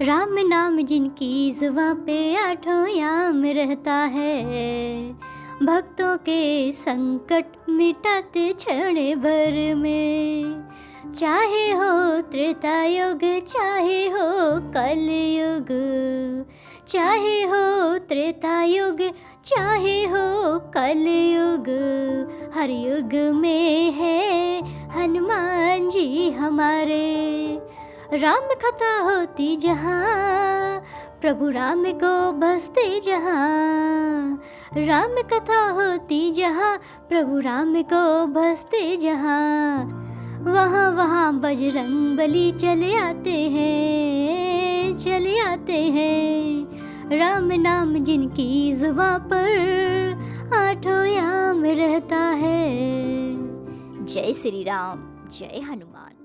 राम नाम जिनकी जुबां पे आठों याम रहता है, भक्तों के संकट मिटाते क्षण भर में। चाहे हो त्रेता युग चाहे हो कलयुग, चाहे हो त्रेता युग चाहे हो कलयुग, हर युग में है हनुमान जी हमारे। राम कथा होती जहाँ, प्रभु राम को बसते जहाँ। राम कथा होती जहाँ, प्रभु राम को बसते जहाँ। वहाँ वहाँ बजरंग बली चले आते हैं, चले आते हैं। राम नाम जिनकी जुबां पर आठों याम रहता है। जय श्री राम, जय हनुमान।